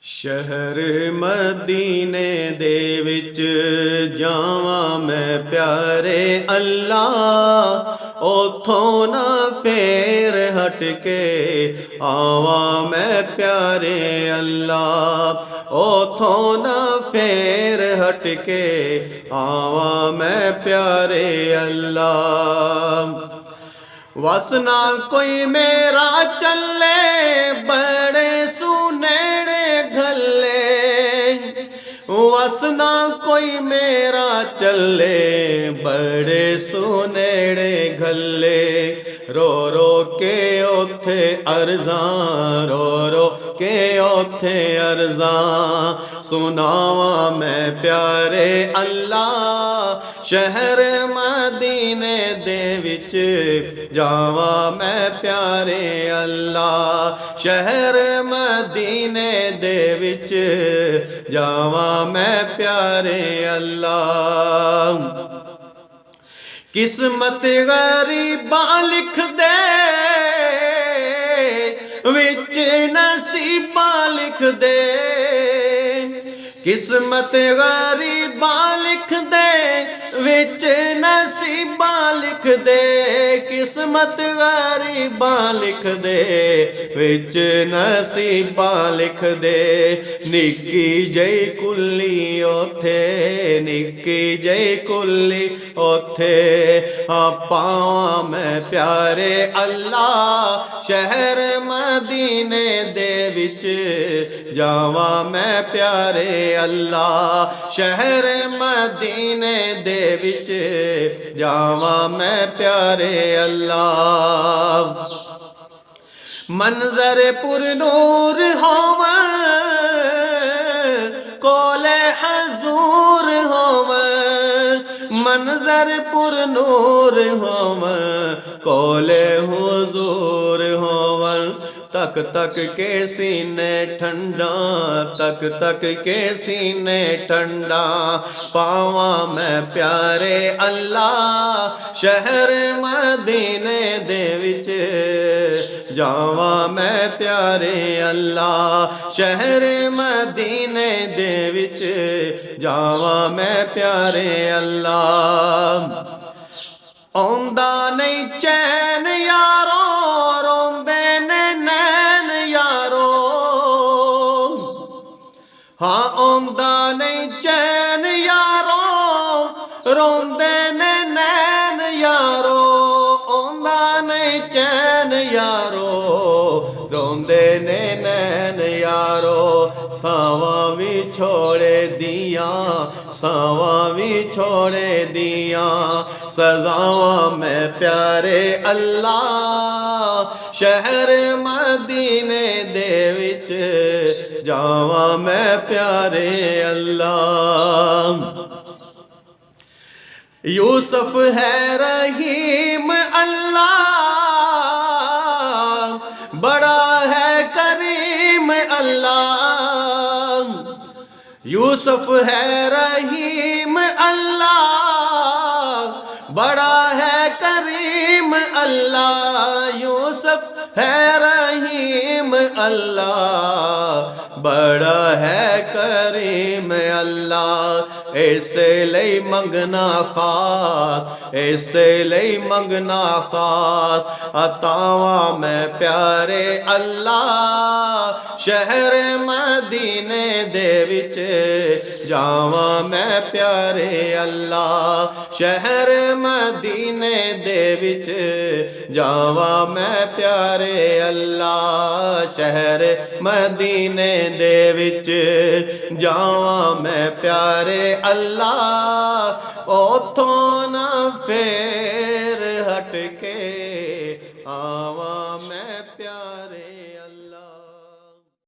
شہر مدینے دے وچ جاواں میں پیارے اللہ، اوتھوں نہ پھیر ہٹ کے آواں میں پیارے اللہ، اوتھوں نہ پھیر ہٹ کے آواں میں پیارے اللہ۔ وسنا کوئی میرا چلے بڑے سنیڑے گھلے، وسنا کوئی میرا چلے بڑے سنیڑے گھلے، رو رو کے اوتھے ارزاں، رو رو کے اوتھے ارزاں سناواں میں پیارے اللہ۔ شہر مدینے دے وچ جاواں میں پیارے اللہ، شہر مدینے دے وچ جاواں میں پیارے اللہ۔ قسمت غریباں لکھ دے وچ نصیباں لکھ دے، قسمت غریباں لکھ دے وچ نصیباں لکھ دے، قسمت غریباں لکھ دے وچ نصیباں لکھ دے۔ نکی جئی کلی اوتھے، نکی جئی کلی اوتھے پاواں میں پیارے اللہ۔ شہر مدینے دے وچ جاواں میں پیارے اللہ، شہر مدینے دے وچ جاواں میں پیارے اللہ۔ منظر پر نور ہوویں کولے حضور ہوویں، منظر پر نور ہوویں کولے حضور ہوویں، تک تک کے سینے ٹھنڈا، تک تک کے سینے ٹھنڈا پاواں میں پیارے اللہ۔ شہر مدینے دے وچ جاواں میں پیارے اللہ، شہر مدینے دے وچ جاواں میں پیارے اللہ۔ اوندا نہیں چین یارو روندے نے نین یارو، ہاں اوندا نہیں چین یارو روندے نے نین یارو، اوندا نہیں چین یارو روندے نے نین یارو۔ ساواں بھی چھوڑے دیاں، ساواں بھی چھوڑے دیاں سزاواں میں پیارے اللہ۔ شہر مدینے دے وچ جاواں میں پیارے اللہ۔ یوسف ہے رحیم اللہ، بڑا ہے کریم اللہ، یوسف ہے رحیم اللہ، بڑا ہے کریم اللہ، یوسف ہے رحیم اللہ، بڑا ہے کریم اللہ۔ ایسے لئی منگنا خاص، ایسے لئی منگنا خاص عطاواں میں پیارے اللہ۔ شہر مدینے دے وچ جاواں میں پیارے اللہ، شہر مدینے دے وچ جاواں میں پیارے اللہ، شہر مدینے دے وچ جاواں میں پیارے اللہ، اوتھوں نہ پھیر